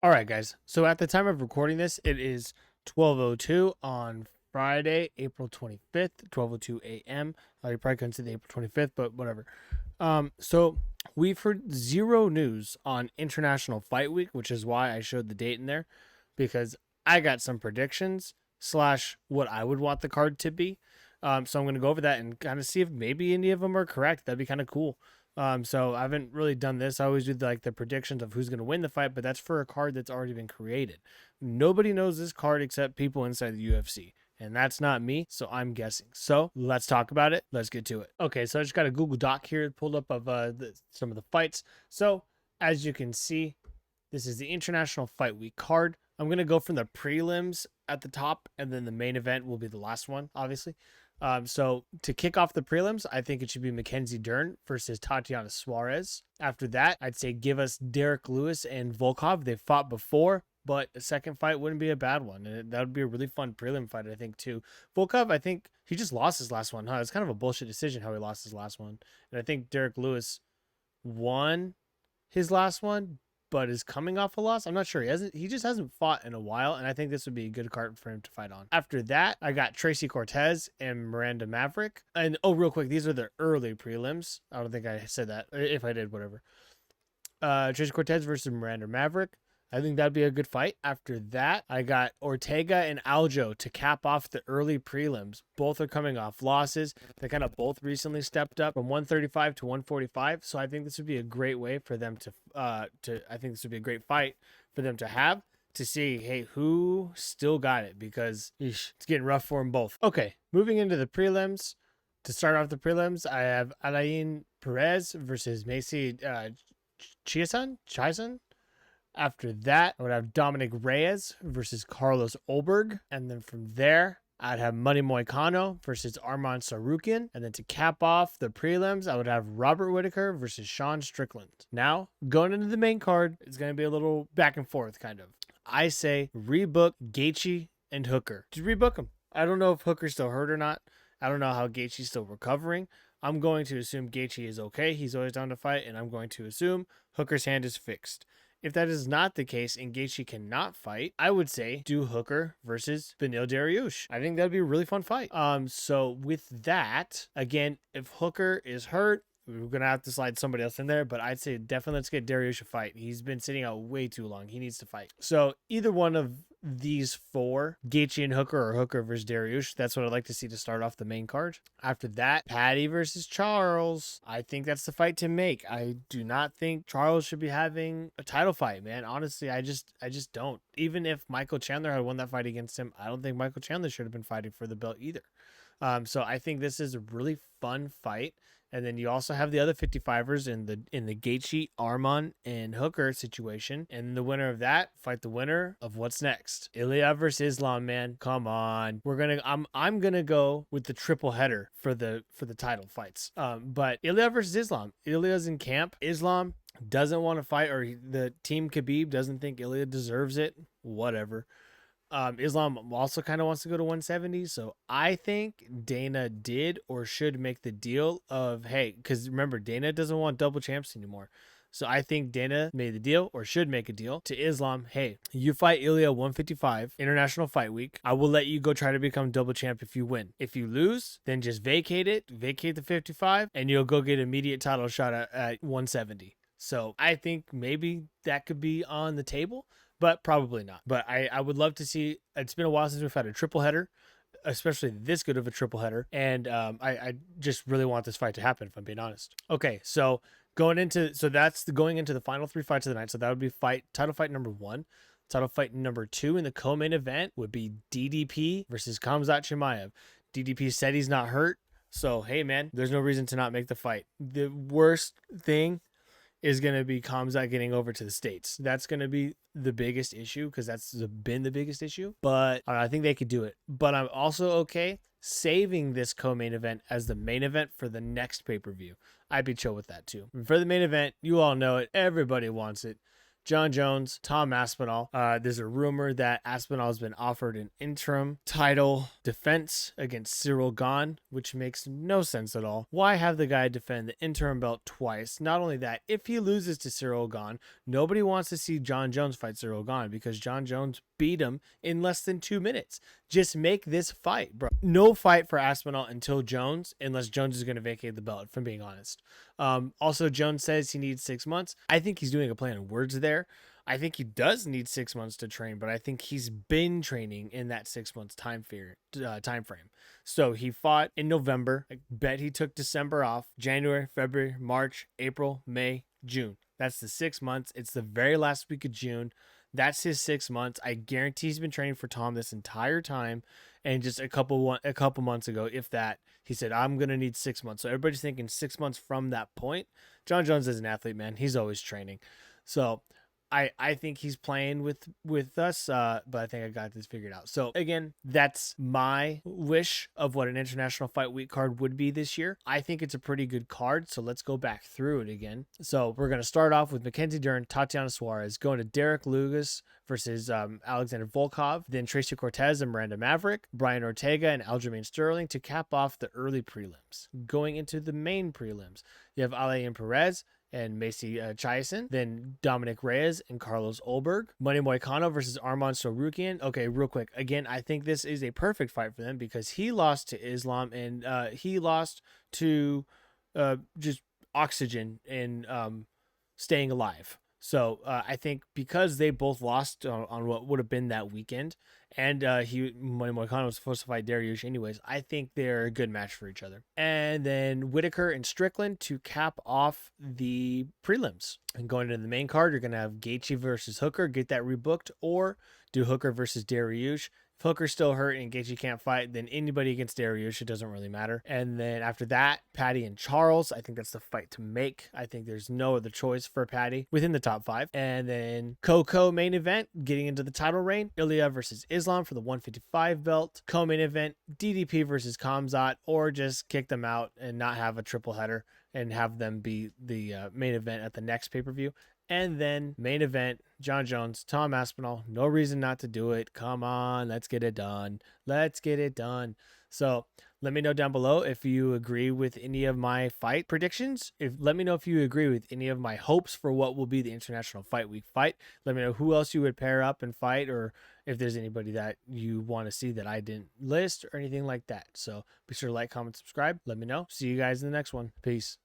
All right, guys. So at the time of recording this, it is 12:02 on Friday, April 25th, 12:02 a.m. You probably couldn't see the April 25th, but whatever. So we've heard zero news on International Fight Week, which is why I showed the date in there, because I got some predictions slash what I would want the card to be. So I'm gonna go over that and kind of see if maybe any of them are correct. That'd be kind of cool. So I haven't really done this. I always do like the predictions of who's going to win the fight, but that's for a card that's already been created. Nobody knows this card except people inside the UFC. And that's not me, so I'm guessing. So let's talk about it. Let's get to it. Okay, so I just got a Google Doc here pulled up of some of the fights. So as you can see, this is the International Fight Week card. I'm going to go from the prelims at the top, and then the main event will be the last one, obviously. So to kick off the prelims, I think it should be Mackenzie Dern versus Tatiana Suarez. After that, I'd say give us Derek Lewis and Volkov. They fought before, but a second fight wouldn't be a bad one. And that would be a really fun prelim fight, I think, too. Volkov, I think he just lost his last one, huh? It's kind of a bullshit decision how he lost his last one. And I think Derek Lewis won his last one, but is coming off a loss. I'm not sure. He just hasn't fought in a while, and I think this would be a good card for him to fight on. After that, I got Tracy Cortez and Miranda Maverick. And real quick, these are the early prelims. I don't think I said that. If I did, whatever. Tracy Cortez versus Miranda Maverick. I think that'd be a good fight. After that, I got Ortega and Aljo to cap off the early prelims. Both are coming off losses. They kind of both recently stepped up from 135 to 145. So I think this would be a great way for them I think this would be a great fight for them to have to see, hey, who still got it, because it's getting rough for them both. Okay, moving into the prelims. To start off the prelims, I have Alain Perez versus Macy Chiasson. After that, I would have Dominic Reyes versus Carlos Olberg. And then from there, I'd have Money Moicano versus Arman Sarukian. And then to cap off the prelims, I would have Robert Whitaker versus Sean Strickland. Now, going into the main card, it's going to be a little back and forth, kind of. I say rebook Gaethje and Hooker. Just rebook them. I don't know if Hooker's still hurt or not. I don't know how Gaethje's still recovering. I'm going to assume Gaethje is okay. He's always down to fight. And I'm going to assume Hooker's hand is fixed. If that is not the case and Gaethje cannot fight, I would say do Hooker versus Beneil Dariush. I think that'd be a really fun fight. So with that, again, if Hooker is hurt, we're going to have to slide somebody else in there, but I'd say definitely let's get Dariush a fight. He's been sitting out way too long. He needs to fight. So either one of these four, Gaethje and Hooker, or Hooker versus Dariush, that's what I'd like to see to start off the main card. After that, Patty versus Charles. I think that's the fight to make. I do not think Charles should be having a title fight, man. Honestly, I just don't. Even if Michael Chandler had won that fight against him, I don't think Michael Chandler should have been fighting for the belt either. So I think this is a really fun fight. And then you also have the other 55ers in the Gaethje, Arman, and Hooker situation. And the winner of that fight the winner of what's next. Ilya versus Islam, man. Come on. I'm gonna go with the triple header for the title fights. But Ilya versus Islam. Ilya's in camp. Islam doesn't want to fight, or the team Khabib doesn't think Ilya deserves it. Whatever. Islam also kind of wants to go to 170. So I think Dana did or should make the deal of, hey, because remember, Dana doesn't want double champs anymore. So I think Dana made the deal or should make a deal to Islam. Hey, you fight Ilya 155, International Fight Week. I will let you go try to become double champ if you win. If you lose, then just vacate the 55, and you'll go get immediate title shot at 170. So I think maybe that could be on the table, but probably not. But I would love to see. It's been a while since we've had a triple header, especially this good of a triple header. And I just really want this fight to happen, if I'm being honest. Okay, so that's going into the final three fights of the night. So that would be title fight number 1. Title fight number 2 in the co-main event would be DDP versus Khamzat Chimaev. DDP said he's not hurt. So, hey, man, there's no reason to not make the fight. The worst thing is going to be Khamzat getting over to the States. That's going to be the biggest issue, because that's been the biggest issue. But I think they could do it. But I'm also okay saving this co-main event as the main event for the next pay-per-view. I'd be chill with that too. And for the main event, you all know it. Everybody wants it. John Jones, Tom Aspinall. There's a rumor that Aspinall has been offered an interim title defense against Cyril Gane, which makes no sense at all. Why have the guy defend the interim belt twice? Not only that, if he loses to Cyril Gane, nobody wants to see John Jones fight Cyril Gane because John Jones beat him in less than 2 minutes. Just make this fight, bro. No fight for Aspinall until Jones, unless Jones is going to vacate the belt, if I'm being honest. Also, Jones says he needs 6 months. I think he's doing a play on words there. I think he does need 6 months to train, but I think he's been training in that 6 months time frame. So he fought in November. I bet he took December off. January, February, March, April, May, June. That's the 6 months. It's the very last week of June. That's his 6 months. I guarantee he's been training for Tom this entire time. And just a couple months ago, if that, he said, I'm going to need 6 months. So everybody's thinking 6 months from that point. John Jones is an athlete, man. He's always training. So I think he's playing with us, but I think I got this figured out. So again, that's my wish of what an International Fight Week card would be this year. I think it's a pretty good card, so let's go back through it again. So we're going to start off with Mackenzie Dern, Tatiana Suarez, going to Derek Lugas versus Alexander Volkov, then Tracy Cortez and Miranda Maverick, Brian Ortega and Aljamain Sterling to cap off the early prelims. Going into the main prelims, you have Alain Perez and Macy Chiasson, then Dominic Reyes and Carlos Olberg. Money Moicano versus Arman Sarukian. Okay, real quick. Again, I think this is a perfect fight for them because he lost to Islam and he lost to just oxygen and staying alive. So I think because they both lost on what would have been that weekend, and Money Moicano was supposed to fight Dariush anyways, I think they're a good match for each other. And then Whitaker and Strickland to cap off the prelims. And going into the main card, you're going to have Gaethje versus Hooker, get that rebooked, or do Hooker versus Dariush. If Hooker's still hurt and Gaethje can't fight, then anybody against Dariush, it doesn't really matter. And then after that, Patty and Charles, I think that's the fight to make. I think there's no other choice for Patty within the top 5. And then co-main event, getting into the title reign, Ilya versus Islam for the 155 belt. Co-main event, DDP versus Khamzat, or just kick them out and not have a triple header and have them be the main event at the next pay-per-view. And then main event, John Jones, Tom Aspinall. No reason not to do it. Come on, let's get it done. Let's get it done. So let me know down below if you agree with any of my fight predictions. Let me know if you agree with any of my hopes for what will be the International Fight Week fight. Let me know who else you would pair up and fight, or if there's anybody that you want to see that I didn't list or anything like that. So be sure to like, comment, subscribe. Let me know. See you guys in the next one. Peace.